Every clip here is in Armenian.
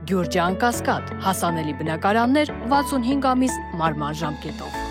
Գյուրջան Կասկադ, հասանելի բնակարաններ 65 ամիս մարման ժամկետով։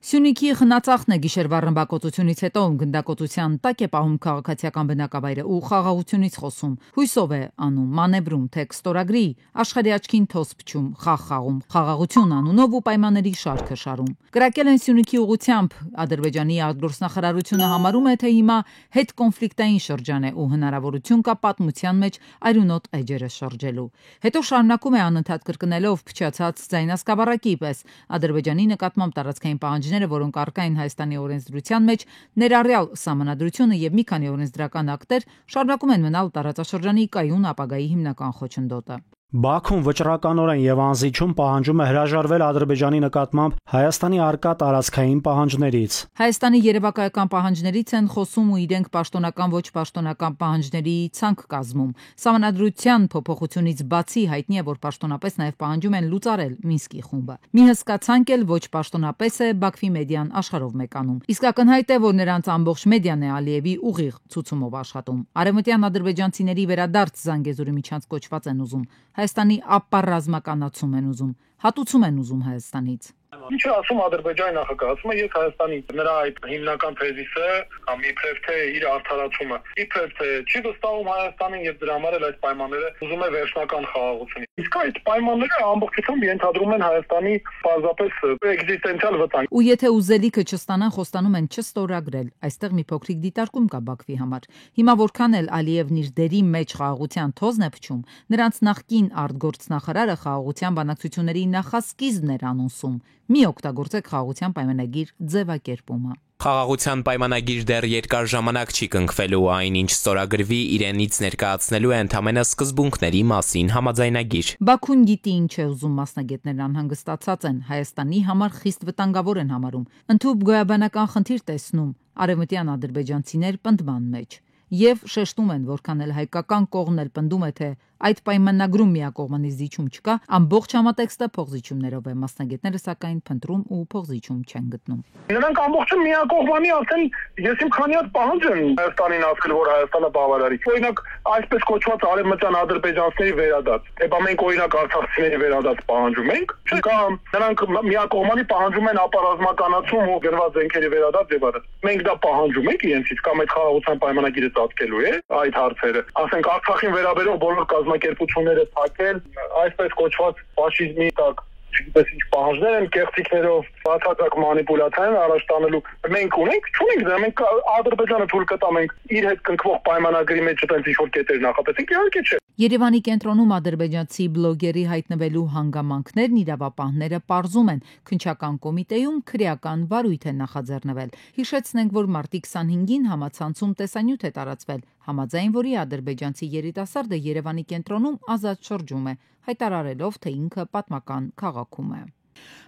Սյունիքի խնածախն է գիշերվա ռմբակոծությունից հետո գնդակոծության տակ է պահում քաղաքացիական բնակավայրը ու խաղաղությունից խոսում։ Հույսով է անում, մանեբրում, թե կստորագրի, աշխարհի աչքին թոս փչում, խաղում, խաղաղություն անունով ու պայմանների շարքը շարում։ Կրակել են Սյունիքի ուղությամբ Ադրբեջանի արտգործնախարարությունը համարում է, թե հիմա հետ կոնֆլիկտային շրջան է ու հնարավորություն կա պատմության մեջ այրունոտ էջերը շրջելու։ Հետո շարունակում է անընդհատ կրկնելով փչացած ձայնասկավառակի պես Ադրբեջանի նկատմամբ տարածքային պահանջները, որոնք առկա են Հայաստանի օրենսդրության մեջ, ներառյալ սահմանադրությունը եւ մի քանի օրենսդրական ակտեր, շարունակում են մնալ տարածաշրջանի կայուն ապագայի հիմնական խոչընդոտը։ Բաքուն վճռականորեն եւ անզիջում պահանջում է հրաժարվել Ադրբեջանի նկատմամբ Հայաստանի առկա տարածքային պահանջներից։ Հայաստանի երևակայական պահանջներից են խոսում ու իրենք պաշտոնական ոչ պաշտոնական պահանջների ցանկ կազմում։ Սահմանադրության փոփոխությունից բացի հայտնի է, որ պաշտոնապես նաեւ պահանջում են լուծարել Մինսկի խումբը։ Մի հսկա ցանկ էլ ոչ պաշտոնապես է Բաքվի մեդիան աշխարհով մեկանում։ Իսկ ակնհայտ է, որ նրանց ամբողջ մեդիան է Ալիևի ուղիղ ցուցումով աշխատում։ Արևմտյան ադրբեջանցիների վերադարձ Զանգեզուրի միջանց կոչված են ուզում։ Հայաստանի ապառազմականացում են ուզում, հատուցում են ուզում Հայաստանից։ Ինչ է ասում Ադրբեջանի նախագահը, ասում է ես Հայաստանի նրա այդ հիմնական թեզիսը կամ իբրև թե իր արդարացումը, իբրև թե չի վստահում Հայաստանին եւ դրա համար էլ այդ պայմանները ուզում է վերջնական խաղաղություն։ Իսկ այդ պայմանները ամբողջությամբ ենթադրում են Հայաստանի պարզապես էկզիստենցիալ վտանգ։ Ու եթե ուզելիքը չստանան, խոստանում են չստորագրել։ Այստեղ մի փոքրիկ դիտարկում կա Բաքվի համար։ Հիմա որքան էլ Ալիևն իր դերի մեջ խաղաղության թոզն է փչում, նրանց նախկին արտգործնախարարը խաղաղության բանակցությունների նախասկիզբն էր անոնսում։ Մի օգտագործեք խաղաղության պայմանագիր ձևակերպումը։ Խաղաղության պայմանագիր դեռ երկար ժամանակ չի կնքվելու, այն ինչ ստորագրվի իրենից ներկայացնելու է ընդամենը սկզբունքների մասին համաձայնագիր։ Բաքուն գիտի ինչ է ուզում, մասնագետներն անհանգստացած են, Հայաստանի համար խիստ վտանգավոր են համարում։ Ընդհուպ գոյաբանական խնդիր տեսնում արևմտյան ադրբեջանցիներ պնդման մեջ եւ շեշտում են, որքան էլ հայկական կողմն էլ պնդում է, թե այդ պայմանագրում միակողմանի զիջում չկա, ամբողջ համատեքստը փոխզիջումներով է, մասնագետները սակայն փնտրում ու փոխզիջում չեն գտնում։ Նրանք ամբողջը միակողմանի ասեն, ես իմ քանի հատ պահանջ եմ Հայաստանին ասել, որ Հայաստանը բավարարի։ Օրինակ, այսպես կոչված արևմտյան ադրբեջանցիների վերադարձ։ Էբա մենք օրինակ արցախցիների վերադարձ պահանջում ենք, կամ նրանք միակողմանի պահանջում են ապառազմականացում ու գրված զենքերի վերադարձ եւ այլն։ Մենք դա պահանջում ենք իրենցից, կամ այդ խաղաղության պայմանագիրը ծածկելու է այդ հարցերը։ Ասենք Արցախին վերաբերող բոլոր կազմակերպությունները թակել, այսպես կոչված ֆաշիզմի տակ, չգիտես ինչ պահանջներ են կեղծիքներով, բացարձակ մանիպուլյացիան առաջ տանելու։ Մենք ունենք, չունենք դա, մենք Ադրբեջանը թույլ կտանենք իր հետ կնքվող պայմանագրի մեջ այդպես ինչ-որ կետեր նախատեսենք, իհարկե չէ։ Երևանի կենտրոնում ադրբեջանցի բլոգերի հայտնվելու հանգամանքներն իրավապահները պարզում են, քննչական կոմիտեում քրեական վարույթ է նախաձեռնվել։ Հիշեցնենք, որ մարտի 25-ին համացանցում տեսանյութ է տարածվել, համաձայն որի ադրբեջանցի երիտասարդը Երևանի կենտրոնում ազատ շրջում է, հայտարարելով, թե ինքը պատմական քաղաքում է։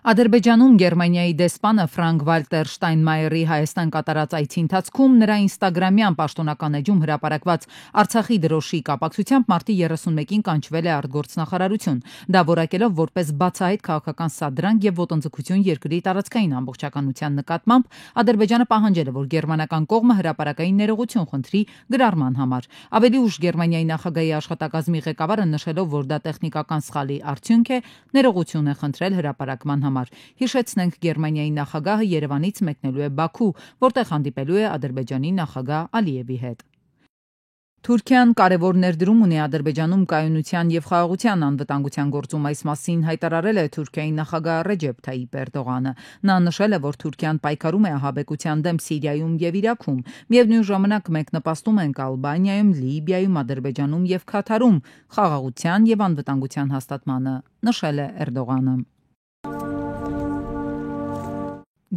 Ադրբեջանում Գերմանիայի դեսպանը Ֆրանկ Վալտեր Շտայնմայերի Հայաստան կատարած այցի ընթացքում նրա ինստագրամյան պաշտոնական էջում հրապարակված Արցախի դրոշի կապակցությամբ մարտի 31-ին կանչվել է արտգործնախարարություն, դա որակելով որպես բացահայտ քաղաքական սադրանք եւ ոտնձգություն երկրի տարածքային ամբողջականության նկատմամբ, Ադրբեջանը պահանջել է, որ գերմանական կողմը հրապարակային ներողություն խնդրի գրառման համար։ Ավելի ուշ Գերմանիայի նախագահի աշխատակազմի ղեկավարը նշելով, որ դա տեխնիկական սխալի արդյունք է, ներողություն է խնդրել հրապարակման համար։ Հիշեցնենք, Գերմանիայի նախագահը Երևանից մեկնելու է Բաքու, որտեղ հանդիպելու է Ադրբեջանի նախագահ Ալիևի հետ։ Թուրքիան կարևոր ներդրում ունի Ադրբեջանում կայունության եւ խաղաղության անվտանգության գործում, այս մասին հայտարարել է Թուրքիայի նախագահ Ռեջեփ Թայիպ Էրդողանը։ Նա նշել է, որ Թուրքիան պայքարում է ահաբեկության դեմ Սիրիայում եւ Իրաքում, միևնույն ժամանակ մենք նպաստում ենք Ալբանիայում, Լիբիայում, Ադրբեջանում եւ Քաթարում խաղաղության եւ անվտանգության հաստատմանը, նշել է Էրդողանը։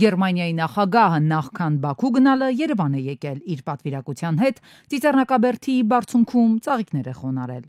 Գերմանիայի նախագահը նախքան Բաքու գնալը Երևան է եկել իր պատվիրակության հետ, Ծիծեռնակաբերդի բարձունքում ծաղիկներ է խոնարել։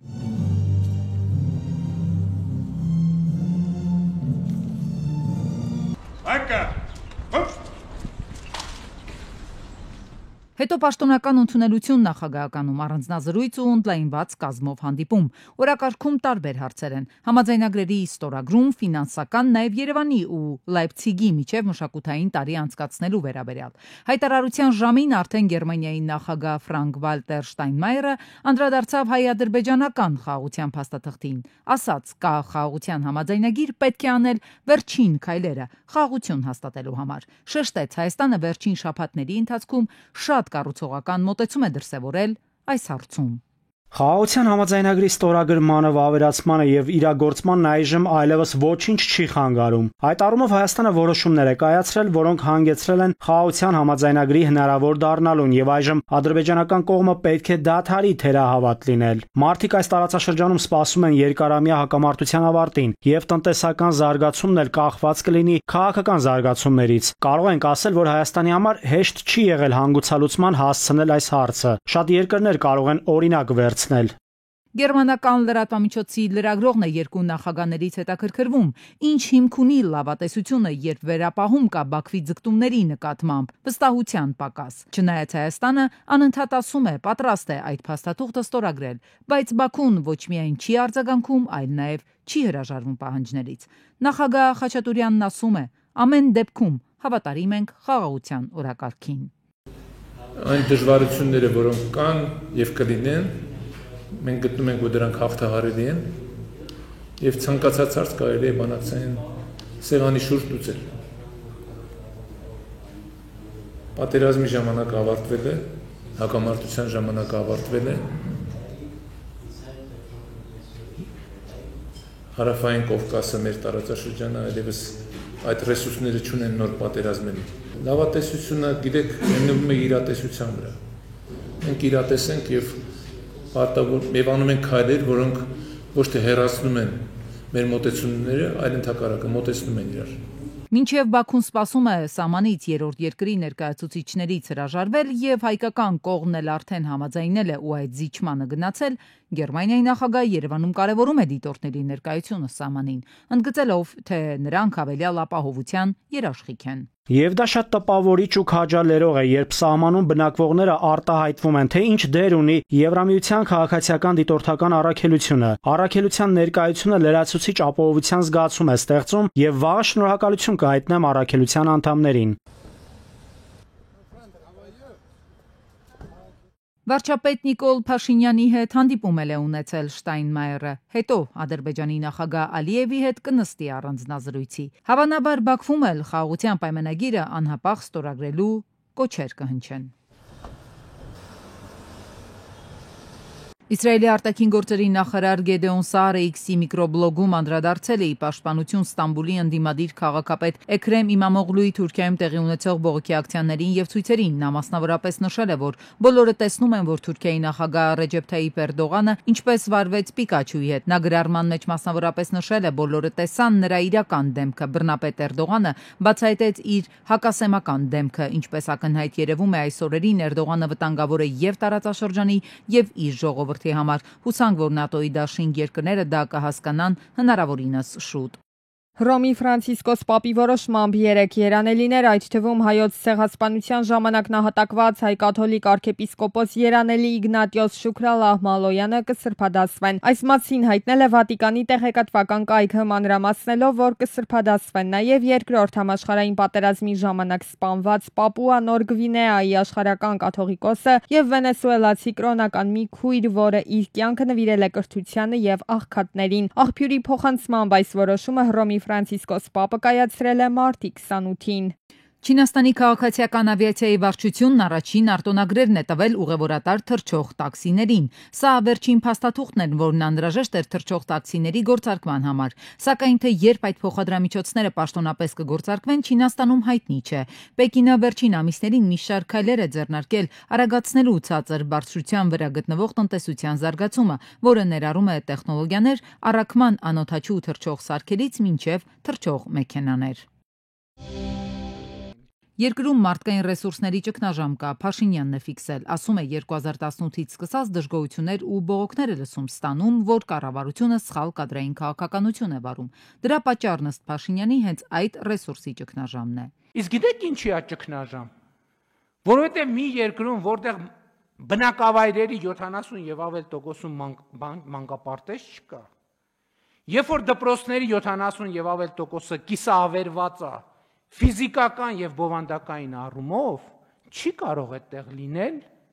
Հետո պաշտոնական ընդունելություն նախագահականում առանձնազրույց ու օնլայնված կազմով հանդիպում։ Օրակարգում տարբեր հարցեր են։ Համաձայնագրերի ստորագրում, ֆինանսական, նաև Երևանի ու Լայպցիգի միջև մշակութային տարի անցկացնելու վերաբերյալ։ Հայտարարության ժամին արդեն Գերմանիայի նախագահ Ֆրանկ Վալտեր Շտայնմայերը անդրադարձավ հայ-ադրբեջանական խաղաղության փաստաթղթին։ Ասաց, կա խաղաղության համաձայնագիր, պետք է անել վերջին քայլերը խաղաղություն հաստատելու համար։ Շեշտեց, Հայաստանը վերջին շաբաթների ընթացքում շատ կառուցողական մոտեցում է դրսևորել այս հարցում։ Խաղաղության համաձայնագրի ստորագրմանը, վավերացմանը եւ իրագործմանն այժմ այլևս ոչինչ չի խանգարում։ Այդ առումով Հայաստանը որոշումներ է կայացրել, որոնք հանգեցրել են խաղաղության համաձայնագրի հնարավոր դառնալուն եւ այժմ ադրբեջանական կողմը պետք է դադարի թերահավատ լինել։ Մարդիկ այս տարածաշրջանում սպասում են երկարամյա հակամարտության ավարտին եւ տնտեսական զարգացումն էլ կախված կլինի քաղաքական զարգացումներից։ Կարող ենք ասել, որ Հայաստանի համար հեշտ չի եղել հանգուցալուծման հասցնել այս հարցը։ Շատ երկրներ կարող են օրինակ վերցնել։ Գերմանական լրատվամիջոցի լրագրողն է երկու նախագահներից հետաքրքրվում, ինչ հիմք ունի լավատեսությունը, երբ վերապահում կա Բաքվի ձգտումների նկատմամբ, վստահության պակաս։ Չնայած Հայաստանը անընդհատ ասում է, պատրաստ է այդ փաստաթուղթը ստորագրել, բայց Բաքուն ոչ միայն չի արձագանքում, այլ նաև չի հրաժարվում պահանջներից։ Նախագահ Խաչատուրյանն ասում է, ամեն դեպքում հավատարիմ ենք խաղաղության օրակարգին։ Այն դժվարությունները, որոնք կան եւ կլինեն, մենք գտնում ենք, որ դրանք հաղթահարելի են եւ ցանկացած հարց կարելի է բանակցային սեղանի շուրջ լուծել։ Պատերազմի ժամանակ ավարտվել է, հակամարտության ժամանակ ավարտվել է։ Հարավային Կովկասը մեր տարածաշրջանը այլևս այդ ռեսուրսները չունեն նոր պատերազմելու։ Լավատեսությունը, գիտեք, հիմնվում է իրատեսության վրա։ Մենք իրատեսենք եւ անում ենք քայլեր, որոնք ոչ թե հեռացնում են մեր մոտեցումները, այլ ընդհակառակը մոտեցնում են իրար։ Մինչև Բաքուն սպասում է սահմանից երրորդ երկրի ներկայացուցիչներից հրաժարվել եւ հայկական կողմն էլ արդեն համաձայնել է ու այդ զիջմանը գնացել, Գերմանիայի նախագահը Երևանում կարևորում է դիտորդների ներկայությունը սահմանին, ընդգծելով, թե նրանք հավելյալ ապահովության երաշխիք են։ Եվ դա շատ տպավորիչ ու քաջալերող է, երբ սահմանում բնակվողները արտահայտվում են, թե ինչ դեր ունի Եվրամիության քաղաքացիական դիտորդական առաքելությունը։ Առաքելության ներկայությունը լրացուցիչ ապահովության զգացում է ստեղծում եւ վաղը շնորհակալություն կհայտնեմ առաքելության անդամներին։ Վարչապետ Նիկոլ Փաշինյանի հետ հանդիպում է ունեցել Շտայնմայերը, հետո Ադրբեջանի նախագահ Ալիևի հետ կնստի առանձնազրույցի։ Հավանաբար Բաքվում էլ խաղաղության պայմանագիրը անհապաղ ստորագրելու կոչեր կհնչեն։ Իսրայելի արտաքին գործերի նախարար Գեդեոն Սաարը X-ի միկրոբլոգում անդրադարձել է Պաշտպանություն Ստամբուլի ընդդիմադիր քաղաքապետ Էքրեմ Իմամօղլուի Թուրքիայում տեղի ունեցող բողոքի ակցիաներին եւ ցույցերին։ Նա մասնավորապես նշել է, որ բոլորը տեսնում են, որ Թուրքիայի նախագահ Ռեջեփ Թայիփ Էրդողանը ինչպես վարվեց Պիկաչուի հետ։ Նա գրառման մեջ մասնավորապես նշել է, բոլորը տեսան նրա իրական դեմքը։ Բռնապետ Էրդողանը բացահայտեց իր հակասեմական դեմքը, ինչպես ակնհայտ երևում է այս օրերին Էրդողանը վտանգավոր է եւ տարածաշրջանի եւ իր ժողովրդի համար։ Հուսանք, որ ՆԱՏՕ-ի դաշինք երկրները դա կհասկանան հնարավորինս շուտ։ Հռոմի Ֆրանցիսկոս Պապի որոշմամբ 3 երանելիներ, այդ թվում հայոց ցեղասպանության ժամանակ նահատակված հայ-կաթոլիկ arczepiskopos երանելի Իգնատիոս Շուքրալահ Մալոյանը կսրբադասվեն։ Այս մասին հայտնել է Վատիկանի տեղեկատվական կայքը, մանրամասնելով, որ կսրբադասվեն նաև երկրորդ համաշխարհային պատերազմի ժամանակ սպանված Պապուա Նոր Գվինեայի աշխարհական կաթողիկոսը եւ վենեսուելացի կրոնական մի քույր, որը իր կյանքը նվիրել է կրթությանը եւ աղքատներին։ Աղբյուրի փոխանցմամբ այս որոշումը Հռոմի Ֆրանցիսկոս Պապը կայացրել է մարտի 28-ին։ Չինաստանի քաղաքացիական ավիացիայի վարչությունն առաջին արտոնագրերն է տվել ուղևորատար թռչող տաքսիներին։ Սա վերջին փաստաթուղթն էր, որն անհրաժեշտ էր թռչող տաքսիների գործարկման համար։ Սակայն թե երբ այդ փոխադրամիջոցները պաշտոնապես կգործարկվեն, Չինաստանում հայտնի չէ։ Պեկինը վերջին ամիսներին մի շարք քայլեր է ձեռնարկել արագացնելու ցածր բարձրության վրա գտնվող տնտեսության զարգացումը, որը ներառում է տեխնոլոգիաներ, առաքման անօդաչու թռչող սարքերից մինչև թռչող մեքենաներ։ Երկրում մարդկային ռեսուրսների ճգնաժամ կա, Փաշինյանն է ֆիքսել, ասում է 2018-ից սկսած դժգոհություններ ու բողոքներ է լսում ստանում, որ կառավարությունը սխալ կադրային քաղաքականություն է վարում։ Դրա պատճառն ըստ Փաշինյանի հենց այդ ռեսուրսի ճգնաժամն է։ Իսկ գիտեք ինչի է ճգնաժամ։ Որովհետև մի երկրում, որտեղ բնակավայրերի 70 եւ ավել տոկոսում մանկապարտեզ չկա, երբ որ դպրոցների 70 եւ ավել տոկոսը կիսաավերված է ֆիզիկական եւ բովանդակային առումով, չի կարող այդտեղ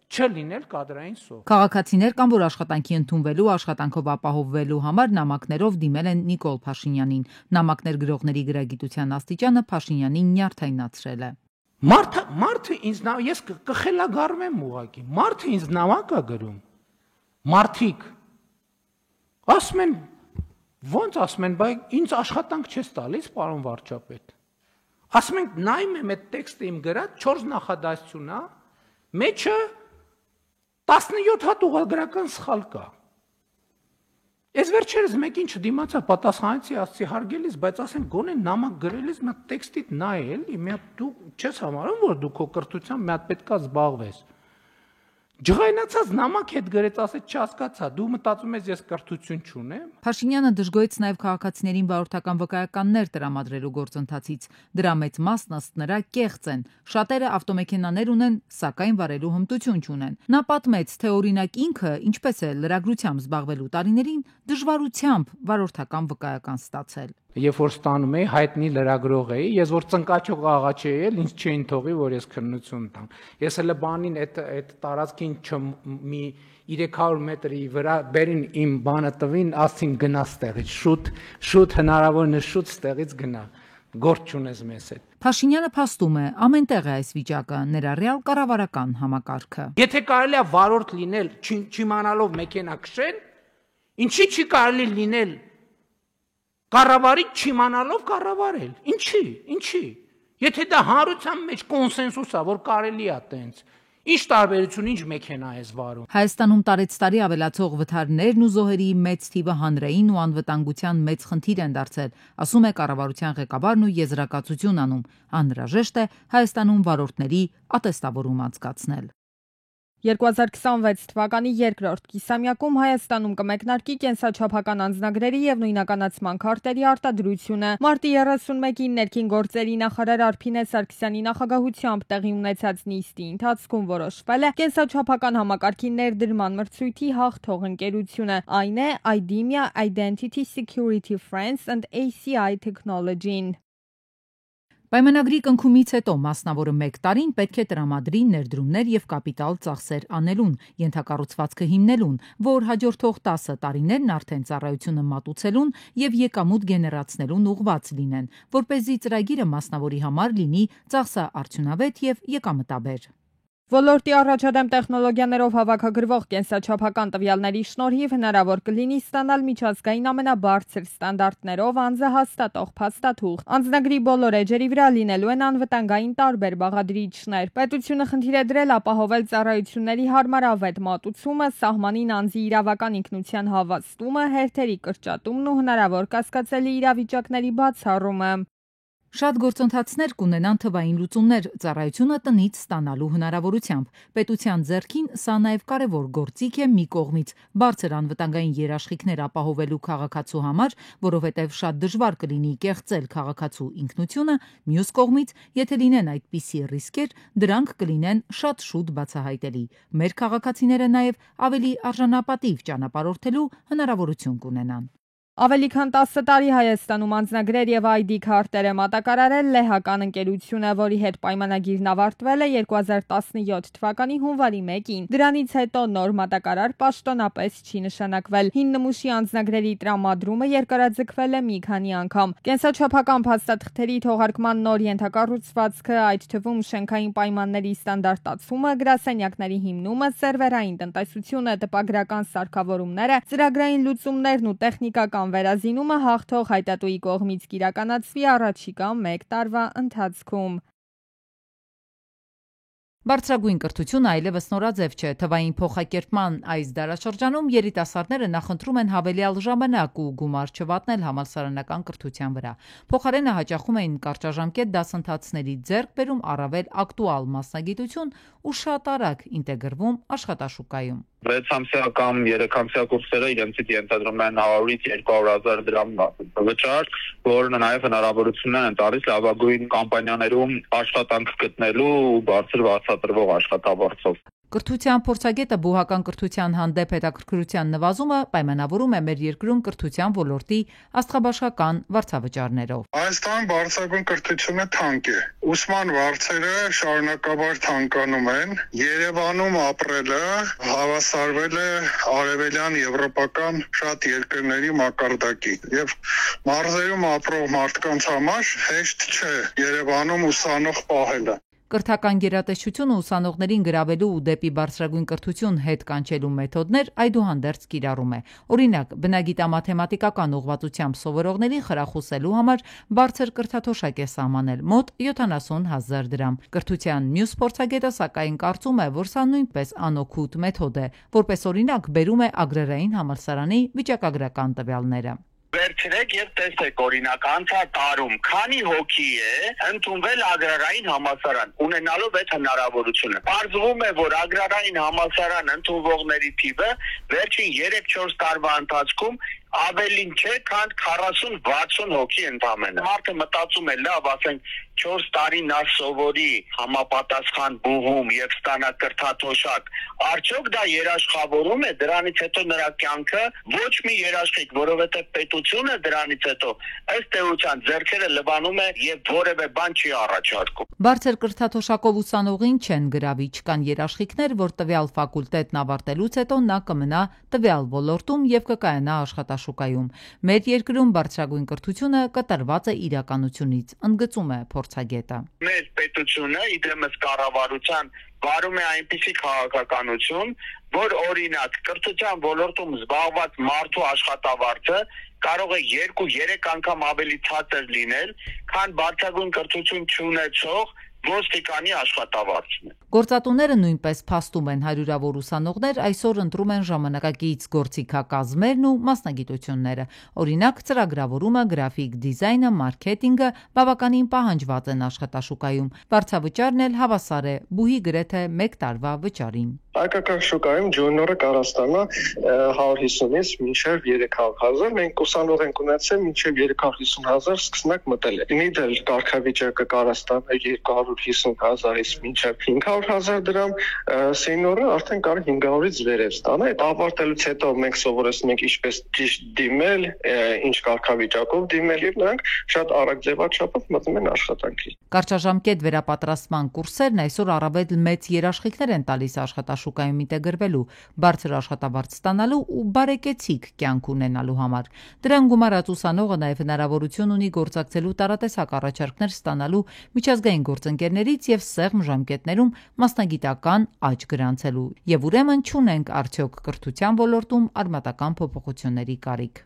չլինել կադրային սով։ Քաղաքացիներ կան, որ աշխատանքի ընդունվելու, աշխատանքով ապահովվելու համար նամակներով դիմել են Նիկոլ Փաշինյանին։ Նամակներ գրողների գրագիտության աստիճանը Փաշինյանին նյարդայնացրել է։ Մարդը ինձ ես կխելագարվեմ ուղղակի։ Մարդը ինձ նամակ է գրում։ Մարդիկ ասում են, ո՞նց ասում են, բայց ինձ աշխատանք չես տալիս, պարոն վարչապետ։ Ասում են, նայում եմ այդ տեքստը իմ գրած 4 նախադասություն է, մեջը 17 հատ ուղղագրական սխալ կա։ Ես վերջերս մեկին չդիմացա, պատասխանեցի, ասացի հարգելիս, բայց ասեմ գոնե նամակ գրելիս մի հատ տեքստիդ նայ էլի, մի հատ դու չես համարում, որ դու քո կրթությամբ մի հատ պետքա զբաղվես։ Ջղայնացած նամակ հետ գրեց, ասեց չհասկացա, դու մտածում ես ես կրթություն չունեմ։ Փաշինյանը դժգոհեց նաև քաղաքացիներին վարորդական վկայականներ տրամադրելու գործընթացից։ Դրա մեծ մասն ըստ նրա կեղծ են։ Շատերը ավտոմեքենաներ ունեն, սակայն վարելու հմտություն չունեն։ Նա պատմեց, թե օրինակ ինքը, ինչպես է լրագրությամբ զբաղվելու տարիներին, դժվարությամբ վարորդական վկայական ստացել։ Երբ որ ստանում էի, հայտնի լրագրող էի, ես որ ծնկաչող աղաչի էի, ինձ չէին թողի, որ ես քննություն տամ։ Ես հələ բանին այդ տարածքին մի 300 մետրի վրա բերին իմ բանը տվին, ասին գնա ստեղից, շուտ հնարավորինս շուտ ստեղից գնա, գործ չունես մեզ հետ։ Փաշինյանը փաստում է, ամենտեղ է այս վիճակը, ներառյալ կառավարական համակարգը։ Եթե կարելի է վարորդ լինել, չիմանալով մեքենա քշել, ինչի չի կարելի լինել կառավարի չիմանալով կառավարել։ Ինչի։ Եթե դա հանրության մեջ կոնսենսուս է, որ կարելի է տենց, ինչ տարբերություն, ինչ մեքենա ես վարում։ Հայաստանում տարեցտարի ավելացող վթարներն ու զոհերի մեծ թիվը հանրային ու անվտանգության մեծ խնդիր են դարձել, ասում է կառավարության ղեկավարն ու եզրակացություն անում։ Անհրաժեշտ է Հայաստանում վարորդների ատեստավորում անցկացնել։ 2026 թվականի երկրորդ կիսամյակում Հայաստանում կմեկնարկի կենսաչափական անձնագրերի եւ նույնականացման քարտերի արտադրությունը։ Մարտի 31-ին ներքին գործերի նախարար Արփինե Սարգսյանի նախագահությամբ տեղի ունեցած նիստի ընթացքում որոշվել է կենսաչափական համակարգի ներդրման մրցույթի հաղթող ընկերությունը, այն է IDEMIA Identity Security France and ACI Technology-ն։ Պայմանագրի կնքումից հետո մասնավորը 1 տարին պետք է տրամադրի ներդրումներ եւ կապիտալ ծախսեր անելուն, ենթակառուցվածքը հիմնելուն, որ հաջորդող 10 տարիներն արդեն ծառայությունը մատուցելուն եւ եկամուտ գեներացնելուն ուղղված լինեն, որպեսզի ծրագիրը մասնավորի համար լինի ծախսաարդյունավետ եւ եկամտաբեր։ Ոլորտի առաջադեմ տեխնոլոգիաներով հավաքագրվող կենսաչափական տվյալների շնորհիվ հնարավոր կլինի ստանալ միջազգային ամենաբարձր ստանդարտներով անձը հաստատող փաստաթուղթ։ Անձնագրի բոլոր էջերի վրա լինելու են անվտանգային տարբեր բաղադրիչներ։ Պետությունը խնդիր է դրել ապահովել ծառայությունների հարմարավետ մատուցումը, սահմանին անձի իրավական ինքնության հավաստումը, հերթերի կրճատումն ու հնարավոր կասկածելի իրավիճակների բացառումը։ Շատ գործընթացներ կունենան թվային լուծումներ ծառայությունը տնից ստանալու հնարավորությամբ։ Պետության ձեռքին սա նաև կարևոր գործիք է մի կողմից բարձր անվտանգային երաշխիքներ ապահովելու քաղաքացու համար, որովհետև շատ դժվար կլինի կեղծել քաղաքացու ինքնությունը, մյուս կողմից, եթե լինեն այդպիսի ռիսկեր, դրանք կլինեն շատ շուտ բացահայտելի։ Մեր քաղաքացիները նաև ավելի արժանապատիվ ճանապարհորդելու հնարավորություն կունենան։ Ավելի քան 10 տարի Հայաստանում անձնագրեր եւ ID քարտեր է մատակարարել լեհական ընկերությունը, որի հետ պայմանագիրն ավարտվել է 2017 թվականի հունվարի 1-ին։ Դրանից հետո նոր մատակարար պաշտոնապես չի նշանակվել։ Հին նմուշի անձնագրերի տրամադրումը երկարաձգվել է մի քանի անգամ։ Կենսաչափական փաստաթղթերի թողարկման նոր ենթակառուցվածքը, այդ թվում շենքային պայմանների ստանդարտացումը, գրասենյակների հիմնումը, սերվերային տնտեսությունը, տպագրական սարքավորումները, ծրագրային լուծումներն ու տեխնիկական վերազինումը հաղթող հայտատուի կողմից կիրականացվի առաջիկա 1 տարվա ընթացքում։ Բարձրագույն կրթությունը այլևս նորաձև չէ։ Թվային փոխակերպման այս դարաշրջանում երիտասարդները նախընտրում են հավելյալ ժամանակ ու գումար չվատնել համալսարանական կրթության վրա։ Փոխարենը հաճախում էին կարճաժամկետ դասընթացների ձեռքբերում առավել ակտուալ մասնագիտություն ու շատ արագ ինտեգրվում աշխատաշուկայում։ 6 ամսյա կամ 3 ամսյա կուրսերը իրենցից ենթադրում են 100-ից 200,000 դրամ վճար, որը նաև հնարավորություն են տալիս լավագույն կամպանիաներում աշխատանք գտնելու ու բարձր վարձատրվող աշխատավարձով։ Կրթության փորձագետը բուհական կրթության հանդեպ հետաքրքրության նվազումը պայմանավորում է մեր երկրում կրթության ոլորտի աստղաբաշխական վարձավճարներով։ Հայաստանում բարձրագույն կրթությունը թանկ է։ Ուսման վարձերը շարունակաբար թանկանում են։ Երևանում ապրելը հավասարվել է արևելյան եվրոպական շատ երկրների մակարդակի եւ մարզերում ապրող մարդկանց համար հեշտ չէ Երևանում ուսանող պահելը։ Կրթական գերատեսչությունը ուսանողներին գրավելու ու դեպի բարձրագույն կրթություն հետ կանչելու մեթոդներ այդուհանդերձ կիրառում է։ Օրինակ, բնագիտամաթեմատիկական ուղղվածությամբ սովորողների խրախուսելու համար բարձր կրթաթոշակ է սահմանել մոտ 70,000 դրամ։ Կրթության մյուս փորձագետը սակայն կարծում է, որ սա նույնպես անօգուտ մեթոդ է, որպես օրինակ բերում է Ագրարային համալսարանի վիճակագրական տվյալները։ Վերցրեք եւ տեսեք օրինակ անցած տարում քանի հոգի է ընդունվել Ագրարային համալսարան ունենալով այդ հնարավորությունը։ Պարզվում է, որ Ագրարային համալսարան ընդունվողների թիվը վերջին 3-4 տարվա ընթացքում ավելին չէ, քան 40-60 հոգի ընդամենը։ Մարդը մտածում է, լավ, ասենք 4 տարի նա սովորի համապատասխան բուհում եւ ստանա կրթաթոշակ։ Արդյոք դա երաշխավորում է, դրանից հետո նրա կյանքը ոչ մի երաշխիք, որովհետեւ պետությունը դրանից հետո ըստ էության ձեռքերը լվանում է եւ որևէ բան չի առաջարկում։ Բարձր կրթաթոշակով ուսանողին չեն գրավի, չկան երաշխիքներ, որ տվյալ ֆակուլտետն ավարտելուց հետո նա կմնա տվյալ ոլորտում եւ կկայանա աշխատաշուկայում։ Մեր երկրում բարձրագույն կրթությունը կտրված է իրականությունից, ընդգծում է փորձագետը։ Մեր պետությունը իդեմս կառավարության վարում է այնպիսի քաղաքականություն, որ օրինակ կրթության ոլորտում զբաղված մարդու աշխատավարձը կարող է 2-3 անգամ ավելի ցածր լինել, քան բարձրագույն կրթություն չունեցող ոստիկանի աշխատավարձն է։ Գործատուները նույնպես փաստում են հարյուրավոր ուսանողներ այսօր ընտրում են ժամանակակից գործիքակազմերն ու մասնագիտությունները։ Օրինակ ծրագրավորումը, գրաֆիկ դիզայնը, մարքեթինգը բավականին պահանջված են աշխատաշուկայում։ Վարձավճարն էլ հավասար է բուհի գրեթե 1 տարվա վճարին։ Հայկական շուկայում ջունիորը կարող ստանա 150-ից մինչև 300,000, մենք ուսանող ենք ունեցել մինչև 350,000 սկսնակ մտել է։ Միդել կարգավիճակը կարող ստանա 250,000-ից մինչև 500,000 դրամ, սենյորը արդեն կարող 500-ից վերև ստանա։ Այդ ավարտելուց հետո մենք սովորեցնում ենք ինչպես ճիշտ դիմել, ինչ կարգավիճակով դիմել եւ նրանք շատ արագ ձևաչափով մտնում են աշխատանքի։ Կարճաժամկետ վերապատրաստման կուրսերն այսօր առավել մեծ երաշխիքներ են տալիս աշխատաշուկայում ինտեգրվելու, բարձր աշխատավարձ ստանալու ու բարեկեցիկ կյանք ունենալու համար։ Դրան գումարած ուսանողը նաև հնարավորություն ունի գործակցելու տարատեսակ առաջարկներ ստանալու միջազգային գործընկերներից եւ սեղմ ժամկետներում մասնագիտական աճ գրանցելու։ Եվ ուրեմն չունենք արդյոք կրթության ոլորտում արմատական փոփոխությունների կարիք։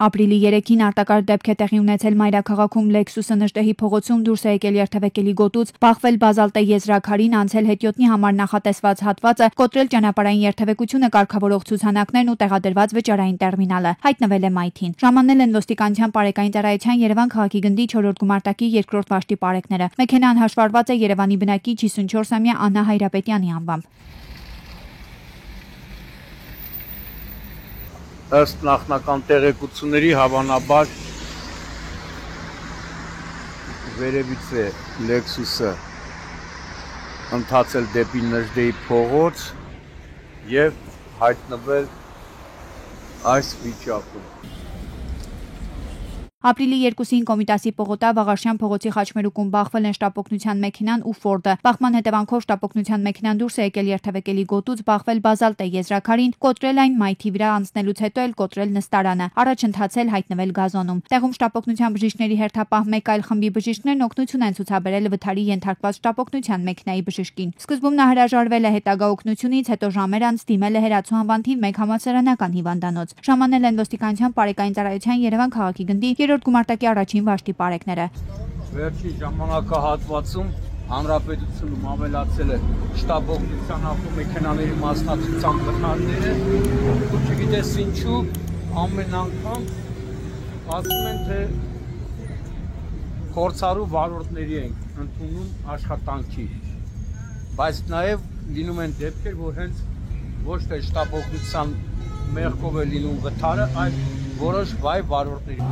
Ապրիլի 3-ին արտակարգ դեպք է տեղի ունեցել մայրաքաղաքում Լեքսուսը Նժդեհի փողոցում դուրս է եկել երթևեկելի գոտուց, բախվել բազալտե եզրաքարին, անցել հետիոտնի համար նախատեսված հատվածը, կոտրել ճանապարհային երթևեկությունը կարգավորող ցուցանակներն ու տեղադրված վճարային տերմինալը, հայտնվել է մայթին։ Ժամանել են ոստիկանության պարեկային ծառայության Երևան քաղաքի գնդի 4-րդ գումարտակի 2-րդ վաշտի պարեկները։ Մեքենան հաշվառված է Երևանի բնակիչ 54-ամյա Աննա Հայրապետյանի անվամբ։ Ըստ նախնական տեղեկությունների հավանաբար վերևից է Լեքսուսը ընթացել դեպի Նժդեհի փողոց եւ հայտնվել այս վիճակում։ Ապրիլի 2-ին Կոմիտասի պողոտա Վաղարշյան փողոցի խաչմերուկում բախվել են շտապօգնության մեքենան ու Ֆորդը։ Բախման հետևանքով շտապօգնության մեքենան դուրս է եկել երթևեկելի գոտուց, բախվել բազալտե եզրաքարին, կոտրել այն մայթի վրա անցնելուց հետո էլ կոտրել նստարանը, առաջ ընթացել հայտնվել գազոնում։ Տեղում շտապօգնության բժիշկների հերթապահ մեկ այլ խմբի բժիշկներն օգնություն են ցուցաբերել վթարի ենթարկված շտապօգնության մեքենայի բժշկին։ Սկզբում նա հրաժարվել է հետագա օգնությունից, հետո ժամեր անց դիմել է Հերացու անվան թիվ 1 համալսարանական հիվանդանոց։ Ժամանել են ոստիկանության պարեկային ծառայության Երևան քաղաքի գնդի 3-րդ գումարտակի առաջին վաշտի պարեկները։ Վերջին ժամանակահատվածում հանրապետությունում ավելացել է շտապօգնության ավտոմեքենաների մասնակցության վթարները, ու չգիտես ինչու ամեն անգամ ասում են, թե փորձառու վարորդների են ընդունում աշխատանքի, բայց նաև լինում են դեպքեր, որ հենց ոչ թե շտապօգնության մեղքով է լինում վթարը, այլ որոշ վայ վարորդների։